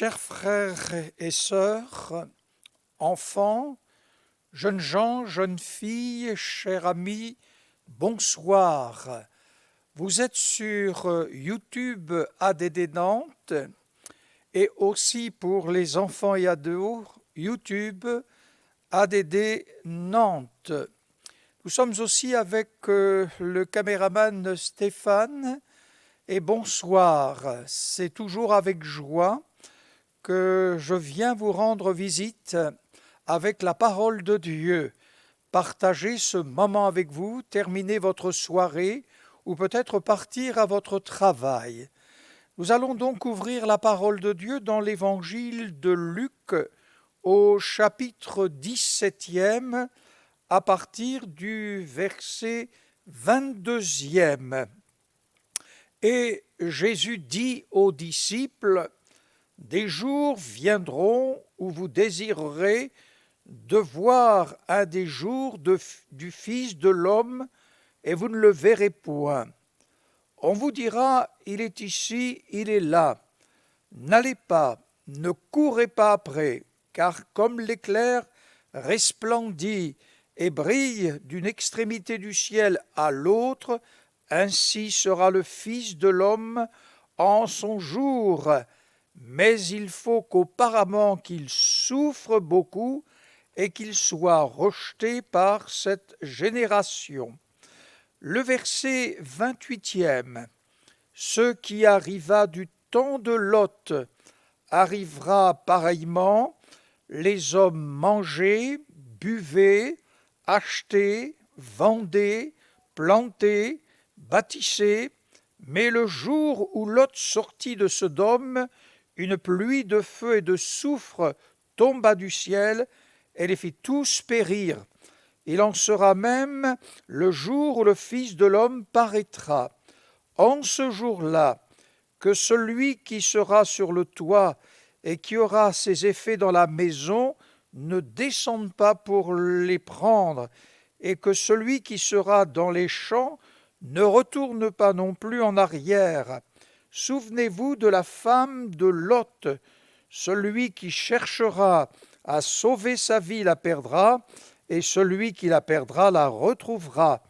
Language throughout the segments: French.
Chers frères et sœurs, enfants, jeunes gens, jeunes filles, chers amis, bonsoir. Vous êtes sur YouTube ADD Nantes et aussi pour les enfants et ados, YouTube ADD Nantes. Nous sommes aussi avec le caméraman Stéphane et bonsoir. C'est toujours avec joie que je viens vous rendre visite avec la parole de Dieu. Partager ce moment avec vous, terminer votre soirée ou peut-être partir à votre travail. Nous allons donc ouvrir la parole de Dieu dans l'évangile de Luc au chapitre 17e à partir du verset 22e. Et Jésus dit aux disciples: des jours viendront où vous désirerez de voir un des jours du Fils de l'homme, et vous ne le verrez point. On vous dira: il est ici, il est là. N'allez pas, ne courez pas après, car comme l'éclair resplendit et brille d'une extrémité du ciel à l'autre, ainsi sera le Fils de l'homme en son jour. Mais il faut qu'auparavant qu'il souffre beaucoup et qu'il soit rejeté par cette génération. Le verset 28e. Ce qui arriva du temps de Lot arrivera pareillement. Les hommes mangeaient, buvaient, achetaient, vendaient, plantaient, bâtissaient. Mais le jour où Lot sortit de Sodome, une pluie de feu et de soufre tomba du ciel et les fit tous périr. Il en sera même le jour où le Fils de l'homme paraîtra. En ce jour-là, que celui qui sera sur le toit et qui aura ses effets dans la maison ne descende pas pour les prendre, et que celui qui sera dans les champs ne retourne pas non plus en arrière. Souvenez-vous de la femme de Lot. Celui qui cherchera à sauver sa vie la perdra, et celui qui la perdra la retrouvera.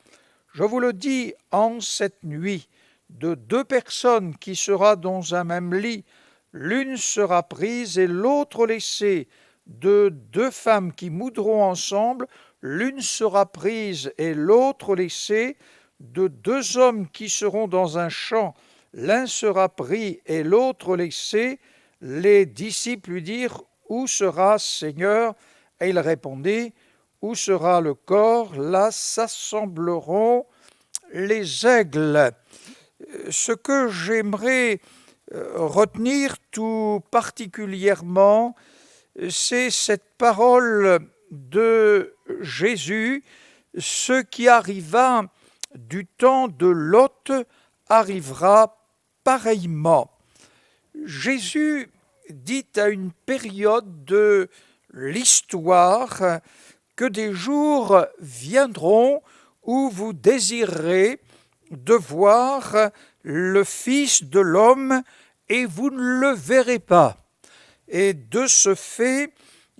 Je vous le dis, en cette nuit, de deux personnes qui seront dans un même lit, l'une sera prise et l'autre laissée. De deux femmes qui moudront ensemble, l'une sera prise et l'autre laissée. De deux hommes qui seront dans un champ, l'un sera pris et l'autre laissé. Les disciples lui dirent: où sera, Seigneur? Et il répondit: où sera le corps, là s'assembleront les aigles. Ce que j'aimerais retenir tout particulièrement, c'est cette parole de Jésus: ce qui arriva du temps de Lot arrivera pareillement. Jésus dit à une période de l'histoire que des jours viendront où vous désirerez de voir le Fils de l'homme et vous ne le verrez pas. Et de ce fait,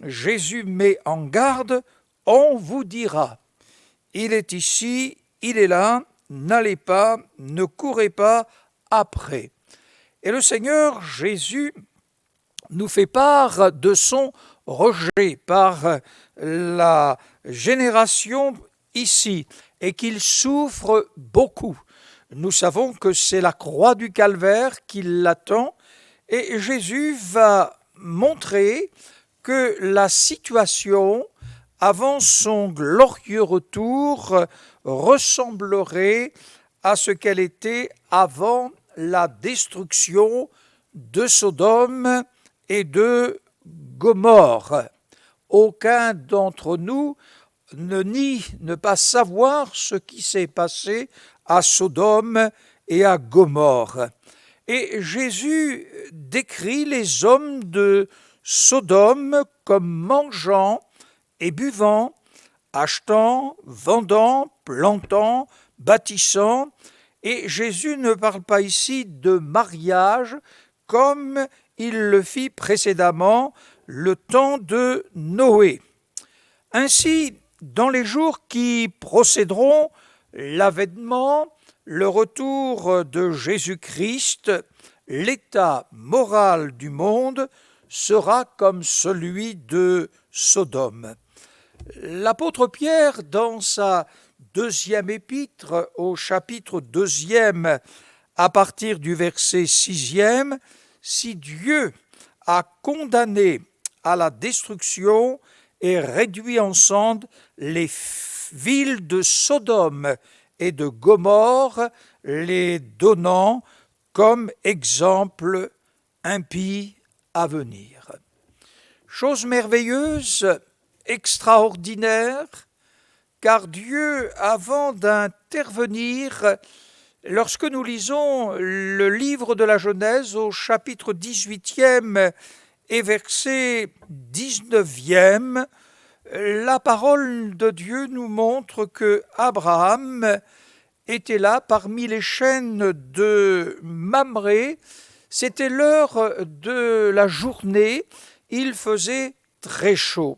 Jésus met en garde: on vous dira, il est ici, il est là, n'allez pas, ne courez pas après. Et le Seigneur Jésus nous fait part de son rejet par la génération ici, et qu'il souffre beaucoup. Nous savons que c'est la croix du Calvaire qui l'attend, et Jésus va montrer que la situation avant son glorieux retour ressemblerait à ce qu'elle était avant la destruction de Sodome et de Gomorrhe. Aucun d'entre nous ne nie ne pas savoir ce qui s'est passé à Sodome et à Gomorrhe. Et Jésus décrit les hommes de Sodome comme mangeant et buvant, achetant, vendant, plantant, bâtissant. Et Jésus ne parle pas ici de mariage comme il le fit précédemment, le temps de Noé. Ainsi, dans les jours qui procéderont, l'avènement, le retour de Jésus-Christ, l'état moral du monde sera comme celui de Sodome. L'apôtre Pierre, dans sa deuxième épître, au chapitre 2, à partir du verset 6, si Dieu a condamné à la destruction et réduit en cendres les villes de Sodome et de Gomorrhe, les donnant comme exemple impie à venir. Chose merveilleuse, extraordinaire, car Dieu, avant d'intervenir, lorsque nous lisons le livre de la Genèse au chapitre 18 et verset 19, la parole de Dieu nous montre que Abraham était là parmi les chênes de Mamré. C'était l'heure de la journée, il faisait très chaud.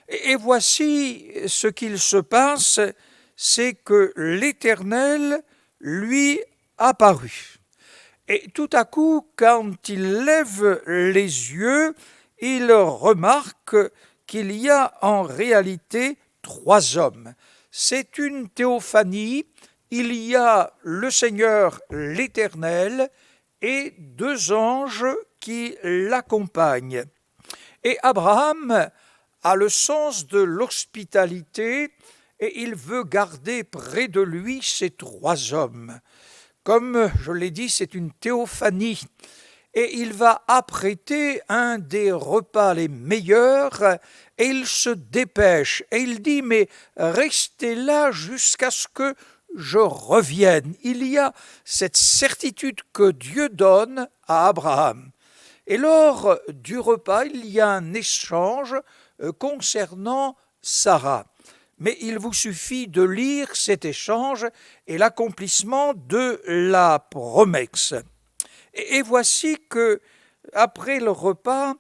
Et voici ce qu'il se passe, c'est que l'Éternel lui apparut. Et tout à coup, quand il lève les yeux, il remarque qu'il y a en réalité 3 hommes. C'est une théophanie, il y a le Seigneur l'Éternel et 2 anges qui l'accompagnent. Et Abraham a le sens de l'hospitalité et il veut garder près de lui ces 3 hommes. Comme je l'ai dit, c'est une théophanie et il va apprêter un des repas les meilleurs et il se dépêche et il dit « mais restez là jusqu'à ce que je revienne ». Il y a cette certitude que Dieu donne à Abraham. Et lors du repas, il y a un échange concernant Sarah. Mais il vous suffit de lire cet échange et l'accomplissement de la promesse. Et voici que, après le repas,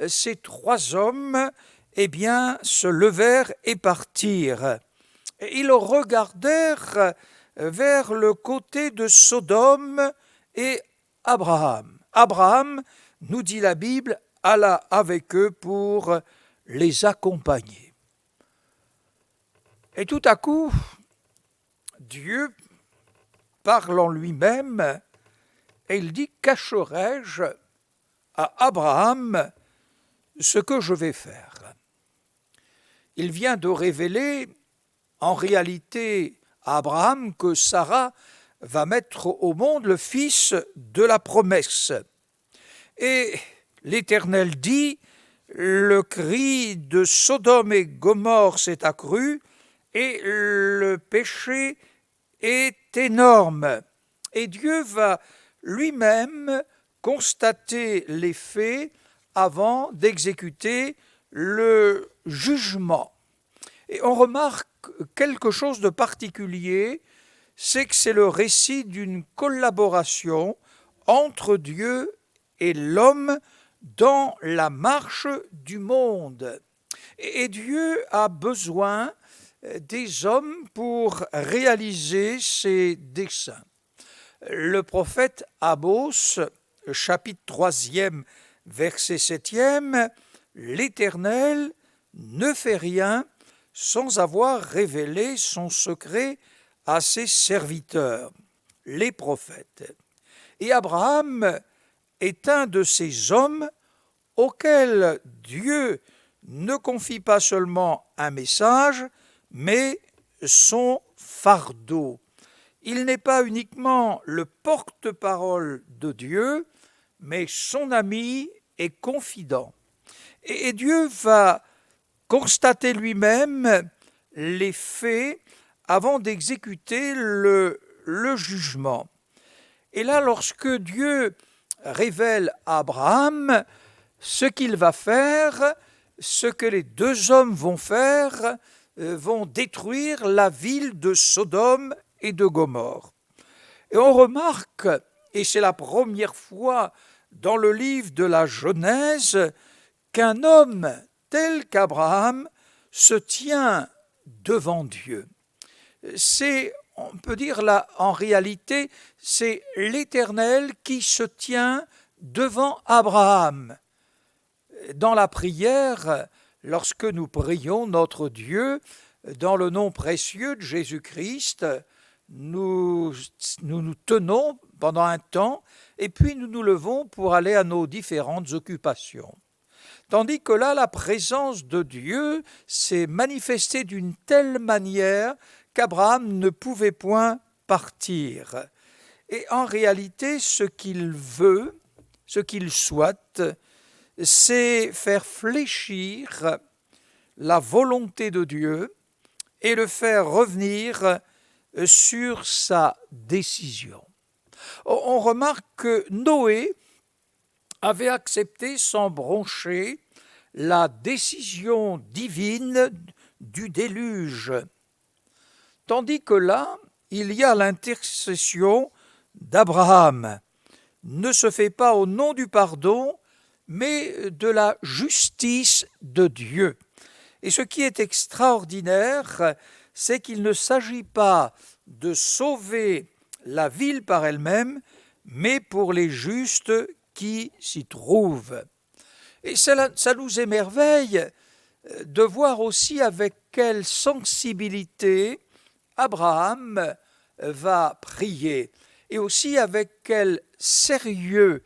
ces 3 hommes, se levèrent et partirent. Et ils regardèrent vers le côté de Sodome et Abraham. Abraham, nous dit la Bible, alla avec eux pour les accompagner. Et tout à coup, Dieu parle en lui-même et il dit « Cacherai-je à Abraham ce que je vais faire ?» Il vient de révéler en réalité à Abraham que Sarah va mettre au monde le fils de la promesse. Et l'Éternel dit « Le cri de Sodome et Gomorrhe s'est accru et le péché est énorme. » Et Dieu va lui-même constater les faits avant d'exécuter le jugement. Et on remarque quelque chose de particulier, c'est que c'est le récit d'une collaboration entre Dieu et l'homme dans la marche du monde. Et Dieu a besoin des hommes pour réaliser ses desseins. Le prophète Amos, chapitre 3, verset 7, « L'Éternel ne fait rien sans avoir révélé son secret à ses serviteurs, les prophètes. » Et Abraham est un de ces hommes auxquels Dieu ne confie pas seulement un message, mais son fardeau. Il n'est pas uniquement le porte-parole de Dieu, mais son ami et confident. Et Dieu va constater lui-même les faits avant d'exécuter le jugement. Et là, lorsque Dieu révèle à Abraham ce qu'il va faire, ce que les 2 hommes vont faire, vont détruire la ville de Sodome et de Gomorrhe. Et on remarque, et c'est la première fois dans le livre de la Genèse qu'un homme tel qu'Abraham se tient devant Dieu. On peut dire là, en réalité, c'est l'Éternel qui se tient devant Abraham. Dans la prière, lorsque nous prions notre Dieu, dans le nom précieux de Jésus-Christ, nous nous tenons pendant un temps et puis nous nous levons pour aller à nos différentes occupations. Tandis que là, la présence de Dieu s'est manifestée d'une telle manière qu'Abraham ne pouvait point partir. Et en réalité, ce qu'il veut, ce qu'il souhaite, c'est faire fléchir la volonté de Dieu et le faire revenir sur sa décision. On remarque que Noé avait accepté sans broncher la décision divine du déluge, tandis que là, il y a l'intercession d'Abraham. Ne se fait pas au nom du pardon, mais de la justice de Dieu. Et ce qui est extraordinaire, c'est qu'il ne s'agit pas de sauver la ville par elle-même, mais pour les justes qui s'y trouvent. Et ça nous émerveille de voir aussi avec quelle sensibilité Abraham va prier, et aussi avec quel sérieux,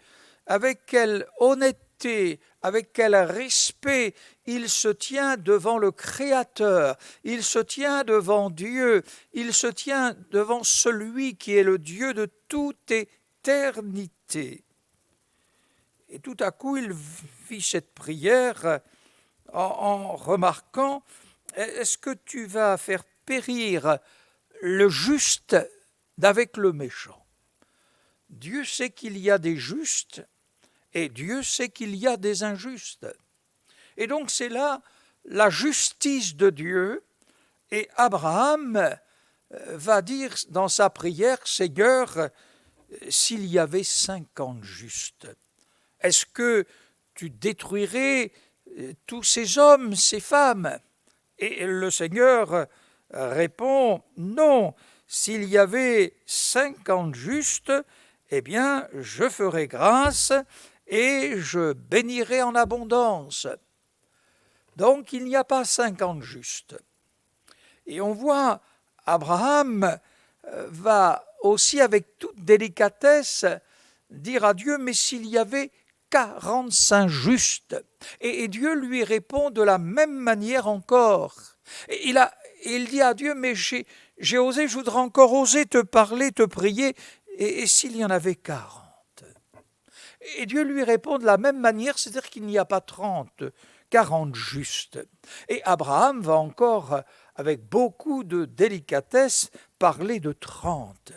avec quelle honnêteté, avec quel respect il se tient devant le Créateur, il se tient devant Dieu, il se tient devant celui qui est le Dieu de toute éternité. Et tout à coup, il fit cette prière en remarquant, est-ce que tu vas faire périr le juste d'avec le méchant? Dieu sait qu'il y a des justes et Dieu sait qu'il y a des injustes. Et donc c'est là la justice de Dieu, et Abraham va dire dans sa prière, Seigneur, s'il y avait 50 justes, est-ce que tu détruirais tous ces hommes, ces femmes? Et le Seigneur répond, non, s'il y avait 50 justes, eh bien, je ferai grâce et je bénirai en abondance. Donc, il n'y a pas 50 justes. Et on voit, Abraham va aussi avec toute délicatesse dire à Dieu, mais s'il y avait 45 justes. Et Dieu lui répond de la même manière encore. Et il dit à Dieu, mais j'ai osé, je voudrais encore oser te parler, te prier, et s'il y en avait 40? Et Dieu lui répond de la même manière, c'est-à-dire qu'il n'y a pas 30, 40 justes. Et Abraham va encore, avec beaucoup de délicatesse, parler de 30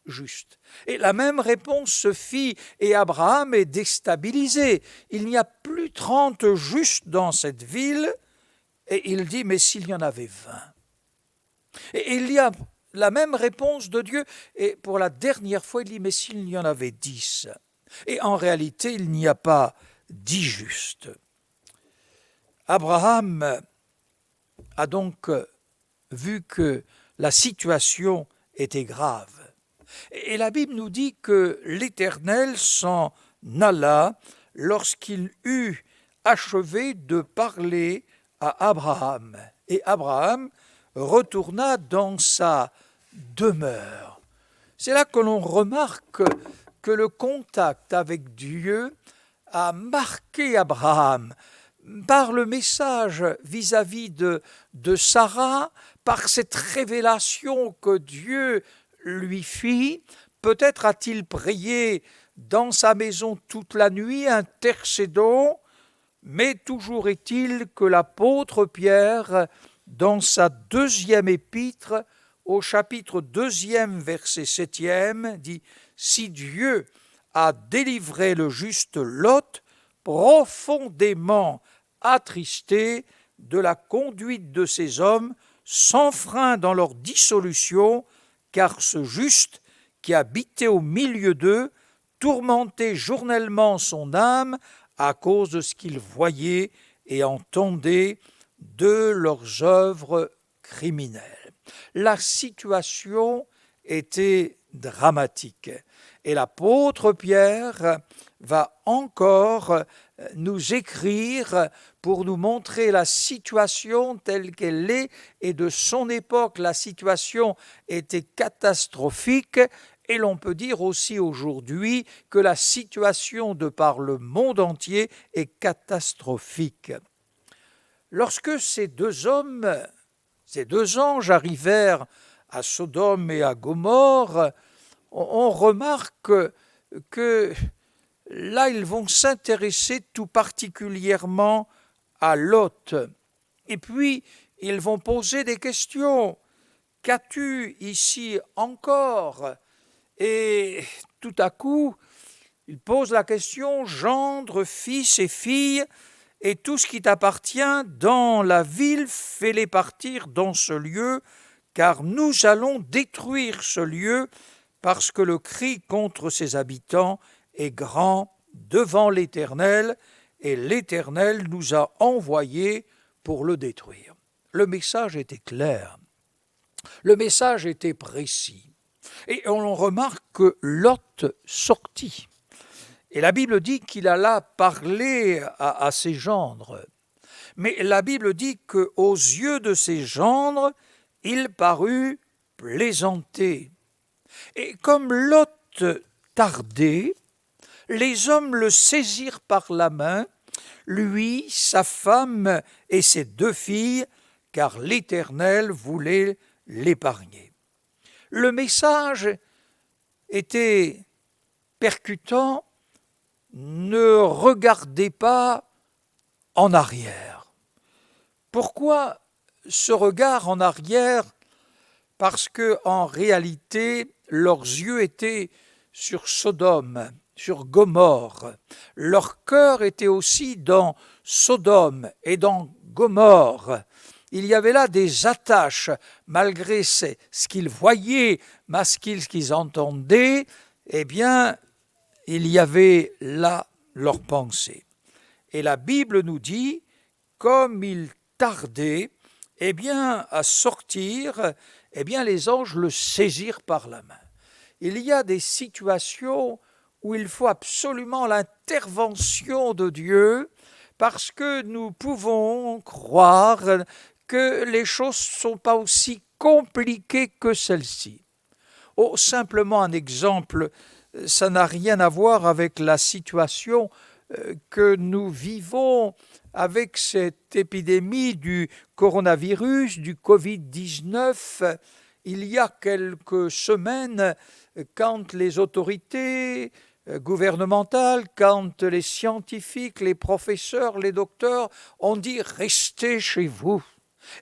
justes. Et la même réponse se fit, et Abraham est déstabilisé. Il n'y a plus 30 justes dans cette ville, et il dit, mais s'il y en avait 20? Et il y a la même réponse de Dieu, et pour la dernière fois, il dit, mais s'il y en avait 10? Et en réalité, il n'y a pas 10 justes. Abraham a donc vu que la situation était grave. Et la Bible nous dit que l'Éternel s'en alla lorsqu'il eut achevé de parler à Abraham. Et Abraham retourna dans sa demeure. C'est là que l'on remarque que le contact avec Dieu a marqué Abraham par le message vis-à-vis de Sarah, par cette révélation que Dieu lui fit. Peut-être a-t-il prié dans sa maison toute la nuit, intercédant, mais toujours est-il que l'apôtre Pierre, dans sa 2e épître, au chapitre 2e, verset 7e, dit « Si Dieu a délivré le juste Lot, profondément attristé de la conduite de ces hommes, sans frein dans leur dissolution, car ce juste qui habitait au milieu d'eux tourmentait journellement son âme à cause de ce qu'il voyait et entendait de leurs œuvres criminelles. La situation était dramatique. Et l'apôtre Pierre va encore nous écrire pour nous montrer la situation telle qu'elle est, et de son époque, la situation était catastrophique, et l'on peut dire aussi aujourd'hui que la situation de par le monde entier est catastrophique. Lorsque ces deux anges arrivèrent à Sodome et à Gomorrhe, on remarque que là, ils vont s'intéresser tout particulièrement à Lot. Et puis, ils vont poser des questions. Qu'as-tu ici encore? Et tout à coup, ils posent la question, gendre, fils et filles, et tout ce qui t'appartient dans la ville, fais-les partir dans ce lieu, car nous allons détruire ce lieu, parce que le cri contre ses habitants est grand devant l'Éternel, et l'Éternel nous a envoyés pour le détruire. Le message était clair, le message était précis, et on remarque que Lot sortit. Et la Bible dit qu'il alla parler à ses gendres. Mais la Bible dit qu'aux yeux de ses gendres, il parut plaisanter. Et comme Lot tardait, les hommes le saisirent par la main, lui, sa femme et ses 2 filles, car l'Éternel voulait l'épargner. Le message était percutant. Ne regardez pas en arrière. Pourquoi ce regard en arrière? Parce que en réalité, leurs yeux étaient sur Sodome, sur Gomorrhe. Leur cœur était aussi dans Sodome et dans Gomorrhe. Il y avait là des attaches, malgré ce qu'ils voyaient, malgré ce qu'ils entendaient, eh bien, il y avait là leur pensée. Et la Bible nous dit, comme il tardait, eh bien, à sortir, eh bien, les anges le saisirent par la main. Il y a des situations où il faut absolument l'intervention de Dieu, parce que nous pouvons croire que les choses ne sont pas aussi compliquées que celles-ci. Oh, simplement un exemple, ça n'a rien à voir avec la situation que nous vivons avec cette épidémie du coronavirus, du Covid-19. Il y a quelques semaines, quand les autorités gouvernementales, quand les scientifiques, les professeurs, les docteurs ont dit « restez chez vous ».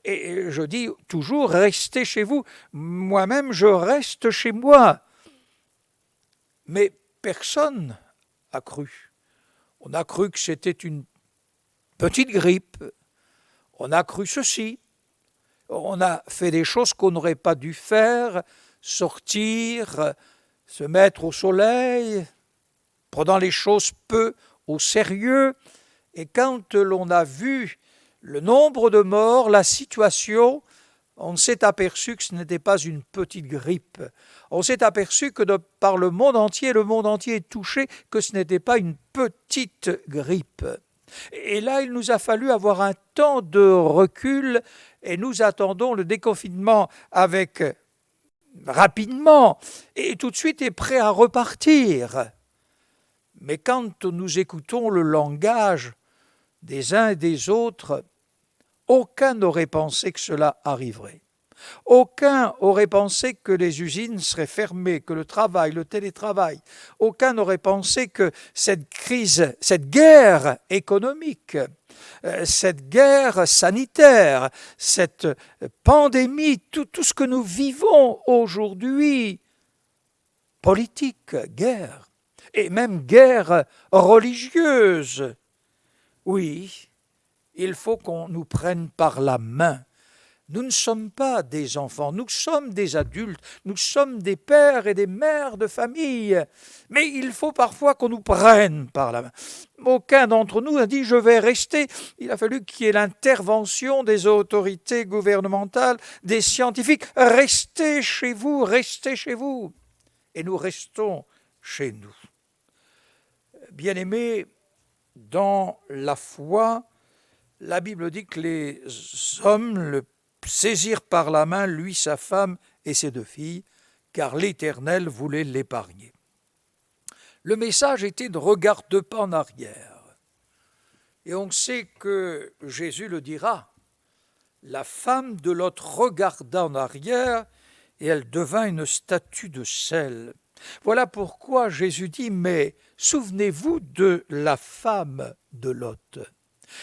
Et je dis toujours « restez chez vous ». Moi-même, je reste chez moi. Mais personne n'a cru. On a cru que c'était une petite grippe. On a cru ceci. On a fait des choses qu'on n'aurait pas dû faire, sortir, se mettre au soleil, prenant les choses peu au sérieux. Et quand l'on a vu le nombre de morts, la situation, on s'est aperçu que ce n'était pas une petite grippe. On s'est aperçu que par le monde entier est touché, que ce n'était pas une petite grippe. Et là, il nous a fallu avoir un temps de recul et nous attendons le déconfinement avec rapidement et tout de suite est prêt à repartir. Mais quand nous écoutons le langage des uns et des autres, aucun n'aurait pensé que cela arriverait. Aucun aurait pensé que les usines seraient fermées, que le travail, le télétravail. Aucun n'aurait pensé que cette crise, cette guerre économique, cette guerre sanitaire, cette pandémie, tout ce que nous vivons aujourd'hui, politique, guerre, et même guerre religieuse. Oui, il faut qu'on nous prenne par la main Nous ne sommes pas des enfants, nous sommes des adultes, nous sommes des pères et des mères de famille. Mais il faut parfois qu'on nous prenne par la main. Aucun d'entre nous a dit « je vais rester ». Il a fallu qu'il y ait l'intervention des autorités gouvernementales, des scientifiques. Restez chez vous, restez chez vous. Et nous restons chez nous. Bien-aimés, dans la foi, la Bible dit que les hommes le saisirent par la main, lui, sa femme et ses 2 filles, car l'Éternel voulait l'épargner. Le message était ne regarde pas en arrière. Et on sait que Jésus le dira. La femme de Lot regarda en arrière et elle devint une statue de sel. Voilà pourquoi Jésus dit, mais souvenez-vous de la femme de Lot.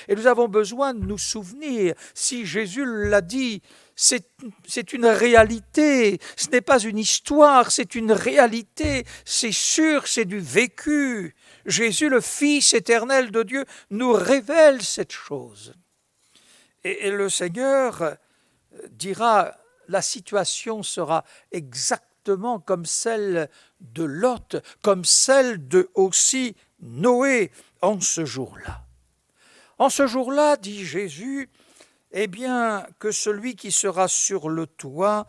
Et nous avons besoin de nous souvenir, si Jésus l'a dit, c'est une réalité, ce n'est pas une histoire, c'est une réalité, c'est sûr, c'est du vécu. Jésus, le Fils éternel de Dieu, nous révèle cette chose. Et le Seigneur dira, la situation sera exactement comme celle de Lot, comme celle de aussi Noé en ce jour-là. En ce jour-là, dit Jésus, eh bien, que celui qui sera sur le toit,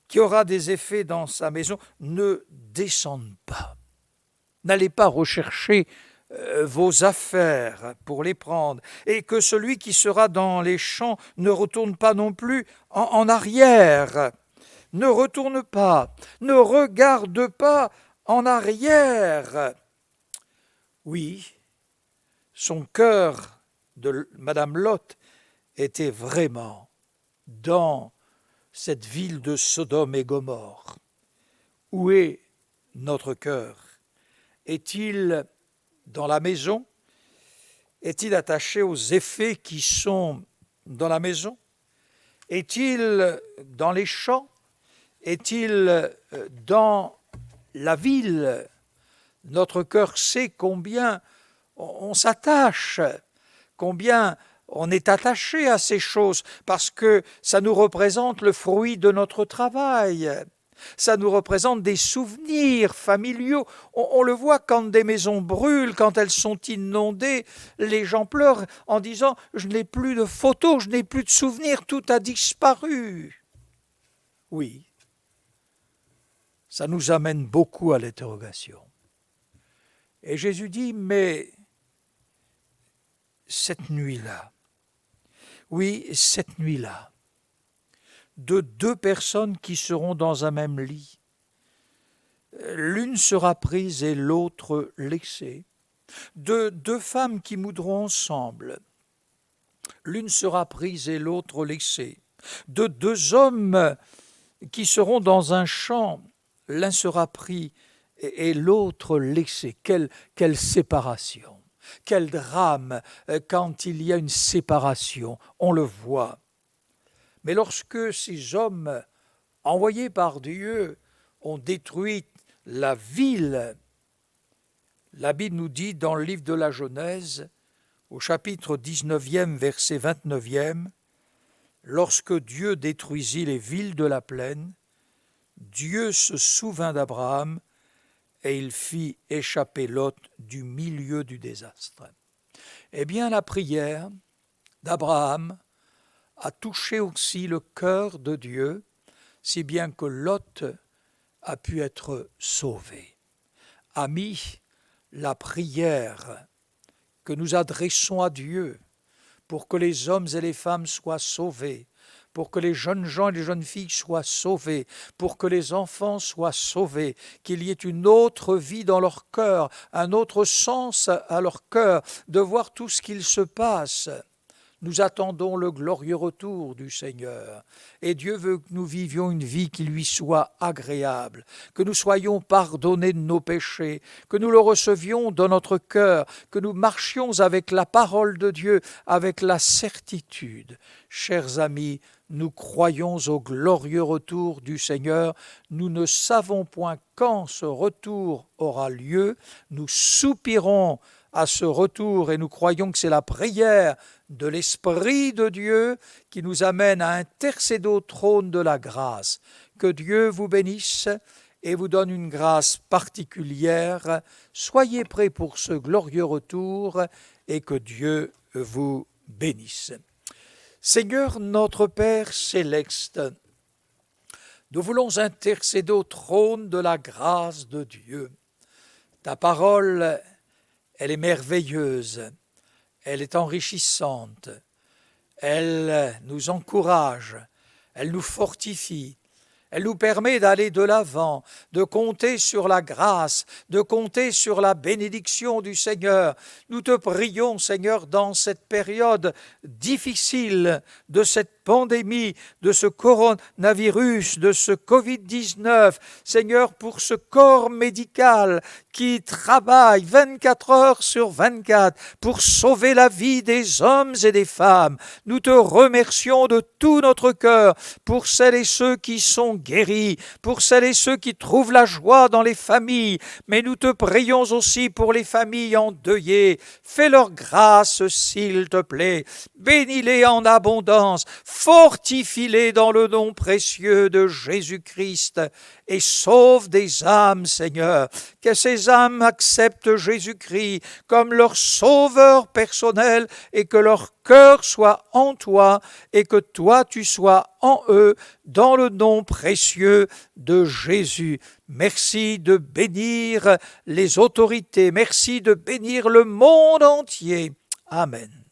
qui aura des effets dans sa maison, ne descende pas. N'allez pas rechercher vos affaires pour les prendre, et que celui qui sera dans les champs ne retourne pas non plus en arrière. Ne retourne pas, ne regarde pas en arrière. Oui, son cœur de Madame Lot était vraiment dans cette ville de Sodome et Gomorrhe. Où est notre cœur? Est-il dans la maison? Est-il attaché aux effets qui sont dans la maison? Est-il dans les champs? Est-il dans la ville? Notre cœur sait combien on s'attache, combien on est attaché à ces choses, parce que ça nous représente le fruit de notre travail. Ça nous représente des souvenirs familiaux. On le voit quand des maisons brûlent, quand elles sont inondées, les gens pleurent en disant « je n'ai plus de photos, je n'ai plus de souvenirs, tout a disparu ». Oui, ça nous amène beaucoup à l'interrogation. Et Jésus dit « mais cette nuit-là, oui, cette nuit-là, de 2 personnes qui seront dans un même lit, l'une sera prise et l'autre laissée. De 2 femmes qui moudront ensemble, l'une sera prise et l'autre laissée. De 2 hommes qui seront dans un champ, l'un sera pris et l'autre laissé. Quelle séparation, quel drame quand il y a une séparation, on le voit. Mais lorsque ces hommes, envoyés par Dieu, ont détruit la ville, la Bible nous dit dans le livre de la Genèse, au chapitre 19e, verset 29e, « Lorsque Dieu détruisit les villes de la plaine, Dieu se souvint d'Abraham et il fit échapper Lot du milieu du désastre. » Eh bien, la prière d'Abraham a touché aussi le cœur de Dieu, si bien que Lot a pu être sauvé. Amis, la prière que nous adressons à Dieu pour que les hommes et les femmes soient sauvés, pour que les jeunes gens et les jeunes filles soient sauvés, pour que les enfants soient sauvés, qu'il y ait une autre vie dans leur cœur, un autre sens à leur cœur, de voir tout ce qu'il se passe. Nous attendons le glorieux retour du Seigneur et Dieu veut que nous vivions une vie qui lui soit agréable, que nous soyons pardonnés de nos péchés, que nous le recevions dans notre cœur, que nous marchions avec la parole de Dieu, avec la certitude. Chers amis, nous croyons au glorieux retour du Seigneur. Nous ne savons point quand ce retour aura lieu. Nous soupirons à ce retour et nous croyons que c'est la prière de l'Esprit de Dieu qui nous amène à intercéder au trône de la grâce. Que Dieu vous bénisse et vous donne une grâce particulière. Soyez prêts pour ce glorieux retour et que Dieu vous bénisse. Seigneur notre Père céleste, nous voulons intercéder au trône de la grâce de Dieu. Ta parole, elle est merveilleuse, elle est enrichissante, elle nous encourage, elle nous fortifie. Elle nous permet d'aller de l'avant, de compter sur la grâce, de compter sur la bénédiction du Seigneur. Nous te prions, Seigneur, dans cette période difficile de cette pandémie, de ce coronavirus, de ce Covid-19, Seigneur, pour ce corps médical qui travaille 24 heures sur 24 pour sauver la vie des hommes et des femmes. Nous te remercions de tout notre cœur pour celles et ceux qui sont guéris, pour celles et ceux qui trouvent la joie dans les familles, mais nous te prions aussi pour les familles endeuillées. Fais-leur grâce, s'il te plaît. Bénis-les en abondance, fortifie-les dans le nom précieux de Jésus-Christ et sauve des âmes, Seigneur. Que ces âmes acceptent Jésus-Christ comme leur sauveur personnel et que leur cœur soit en toi et que toi tu sois en eux dans le nom précieux de Jésus. Merci de bénir les autorités, merci de bénir le monde entier. Amen.